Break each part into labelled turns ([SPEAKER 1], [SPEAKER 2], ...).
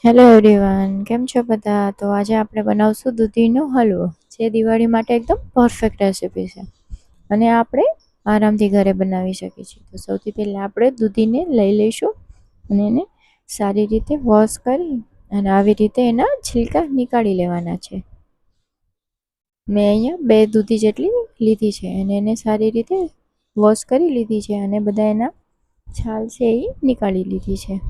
[SPEAKER 1] Hello everyone, કેમ છો બધા? તો આજે આપણે બનાવશું દૂધીનો હલવો, જે દિવાળી માટે એકદમ પરફેક્ટ રેસીપી છે અને આપણે આરામથી ઘરે બનાવી શકીએ છીએ. તો સૌથી પહેલાં આપણે દૂધીને લઈ લઈશું અને એને સારી રીતે વોશ કરી અને આવી રીતે એના છિલકા નીકાળી લેવાના છે. મેં અહીંયા 2 દૂધી જેટલી લીધી છે અને એને સારી રીતે વોશ કરી લીધી છે અને બધા એના છાલ છે એ નીકાળી લીધી છે.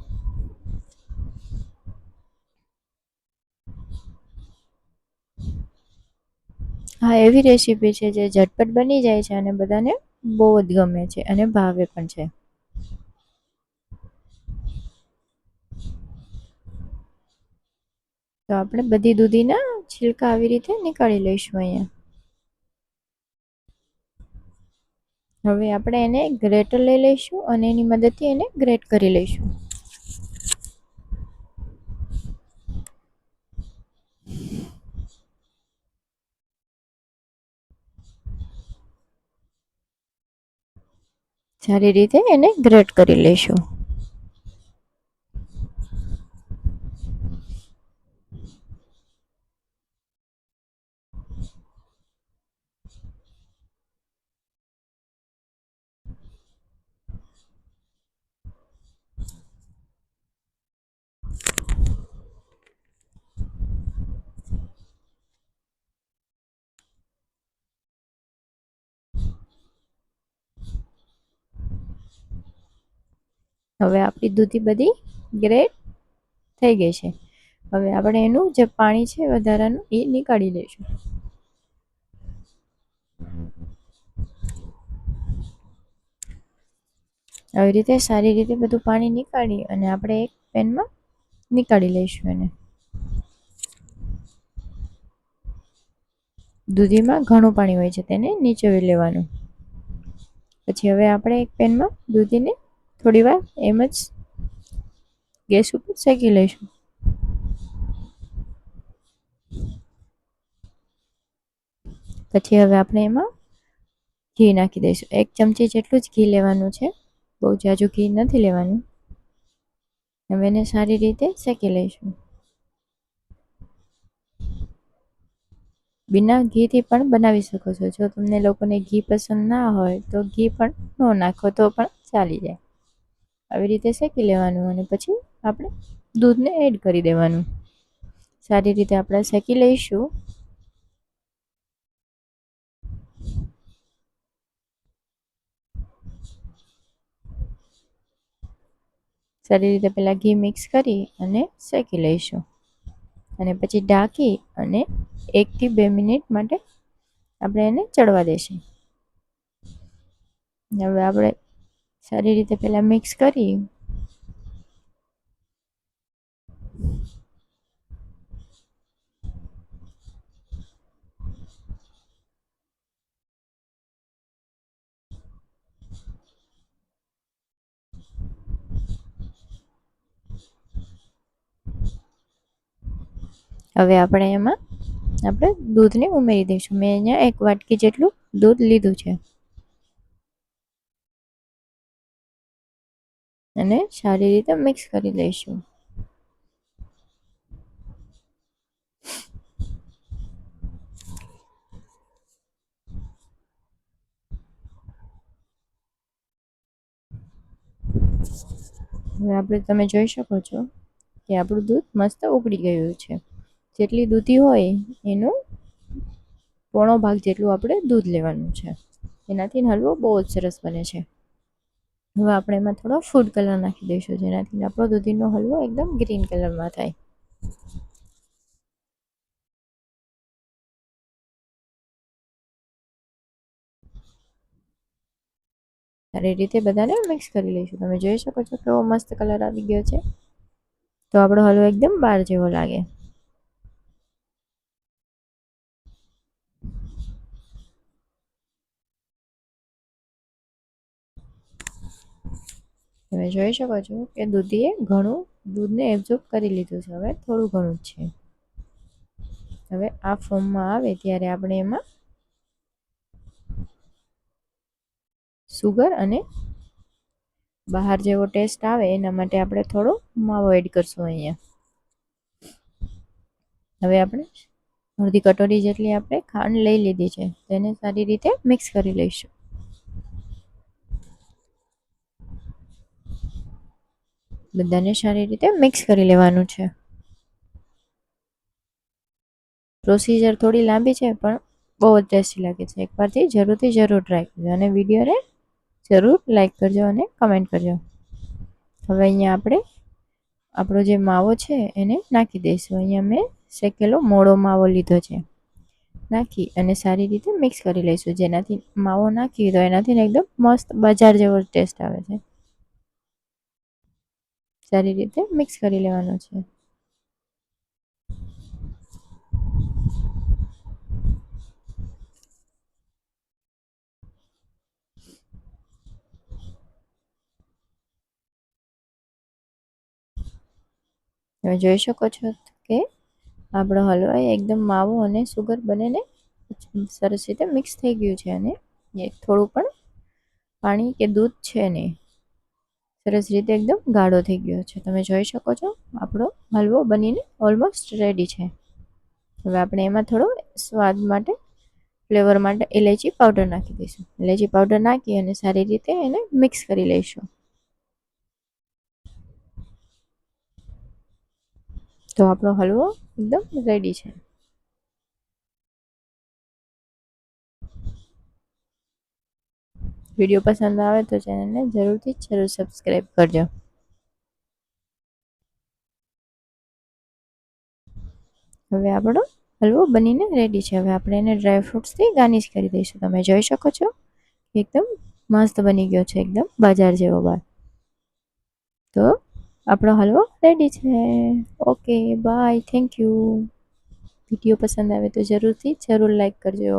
[SPEAKER 1] હા, એવી રેસીપી છે જે ઝટપટ બની જાય છે અને બધાને બહુ જ ગમે છે અને ભાવે પણ છે. તો આપણે બધી દૂધીના છિલકા આવી રીતે નીકાળી લઈશું અહીંયા. હવે આપણે એને ગ્રેટર લઈ લઈશું અને એની મદદથી એને ગ્રેટ કરી લઈશું. સારી રીતે એને ગ્રેટ કરી લઈશું. હવે આપણી દૂધી બધી ગ્રેટ થઈ ગઈ છે. હવે આપણે એનું જે પાણી છે વધારાનું એ નીકાળી લઈશું. આવી રીતે સારી રીતે બધું પાણી નીકાળી અને આપણે એક પેનમાં નીકાળી લઈશું એને. દૂધીમાં ઘણું પાણી હોય છે, તેને નીચોવી લેવાનું. પછી હવે આપણે એક પેનમાં દૂધીને થોડી વાર એમ જ ગેસ ઉપર શેકી લઈશું. પછી હવે આપણે એમાં ઘી નાખી દઈશું. 1 ચમચી જેટલું જ ઘી લેવાનું છે, બહુ જાજુ ઘી નથી લેવાનું. હવે એને સારી રીતે શેકી લઈશું. बिना ઘીથી પણ બનાવી શકો છો. જો તમને લોકોને ઘી પસંદ ના હોય તો ઘી પણ ન નાખો તો પણ ચાલી જાય. આવી રીતે શેકી લેવાનું અને પછી આપણે દૂધને એડ કરી દેવાનું. સારી રીતે આપણે શેકી લઈશું. સારી રીતે પહેલાં ઘી મિક્સ કરી અને શેકી લઈશું અને પછી ઢાંકી અને 1 થી 2 મિનિટ માટે આપણે એને ચડવા દઈશું. હવે આપણે સારી રીતે પહેલાં મિક્સ કરી હવે આપણે એમાં દૂધને ઉમેરી દઈશું. મેં અહીંયા 1 વાટકી જેટલું દૂધ લીધું છે અને સારી રીતે મિક્સ કરી દઈશું. હવે તમે જોઈ શકો છો કે આપણું દૂધ મસ્ત ઉકળી ગયું છે. જેટલી દૂધી હોય એનો પોણો ભાગ જેટલું આપણે દૂધ લેવાનું છે. એનાથી હલવો બહુ જ સરસ બને છે. હવે આપણે એમાં થોડો ફૂડ કલર નાખી દઈશું, જેનાથી આપણો દૂધીનો હલવો એકદમ ગ્રીન કલરમાં થાય. સારી રીતે બધાને મિક્સ કરી લઈશું. તમે જોઈ શકો છો કેવો મસ્ત કલર આવી ગયો છે. તો આપણો હલવો એકદમ બહાર જેવો લાગે. તમે જોઈ શકો છો કે દૂધીએ ઘણું દૂધને એબ્ઝોર્બ કરી લીધું છે. હવે થોડું ઘણું જ છે. હવે આ ફોર્મમાં આવે ત્યારે આપણે એમાં સુગર અને બહાર જેવો ટેસ્ટ આવે એના માટે આપણે થોડો માવો એડ કરશું અહીંયા. હવે આપણે અડધી કટોરી જેટલી આપણે ખાંડ લઈ લીધી છે, તેને સારી રીતે મિક્સ કરી લઈશું. બધાને સારી રીતે મિક્સ કરી લેવાનું છે. પ્રોસીજર થોડી લાંબી છે પણ બહુ જ ટેસ્ટી લાગે છે. એકવારથી જરૂર ટ્રાય કરજો અને વિડીયોને જરૂર લાઈક કરજો અને કમેન્ટ કરજો. હવે અહીંયા આપણે આપણો જે માવો છે એને નાખી દઈશું. અહીંયા મેં શેકેલો મોળો માવો લીધો છે. નાખી અને સારી રીતે મિક્સ કરી લઈશું. જેનાથી માવો નાખી તો એનાથી એકદમ મસ્ત બજાર જેવો ટેસ્ટ આવે છે. સારી રીતે મિક્સ કરી લેવાનો છે. તમે જોઈ શકો છો કે આપણો હલવાઈ એકદમ માવો અને સુગર બંનેને સરસ રીતે મિક્સ થઈ ગયું છે અને થોડું પણ પાણી કે દૂધ છે નહીં, સરસ રીતે એકદમ ગાઢો થઈ ગયો છે. તમે જોઈ શકો છો આપણો હલવો બનીને ઓલમોસ્ટ રેડી છે. હવે આપણે એમાં થોડો સ્વાદ માટે ફ્લેવર માટે ઇલાયચી પાવડર નાખી દઈશું. ઇલાયચી પાવડર નાખી અને સારી રીતે એને મિક્સ કરી લઈશું. તો આપણો હલવો એકદમ રેડી છે. વિડીયો પસંદ આવે તો ચેનલને જરૂર સબસ્ક્રાઈબ કરજો. હવે આપણો હલવો બનીને રેડી છે. હવે આપણે એને ડ્રાયફ્રૂટ્સથી ગાર્નિશ કરી દઈશું. તમે જોઈ શકો છો એકદમ મસ્ત બની ગયો છે, એકદમ બજાર જેવો બાર. તો આપણો હલવો રેડી છે. Okay bye, thank you. Video પસંદ આવે તો જરૂર લાઈક કરજો.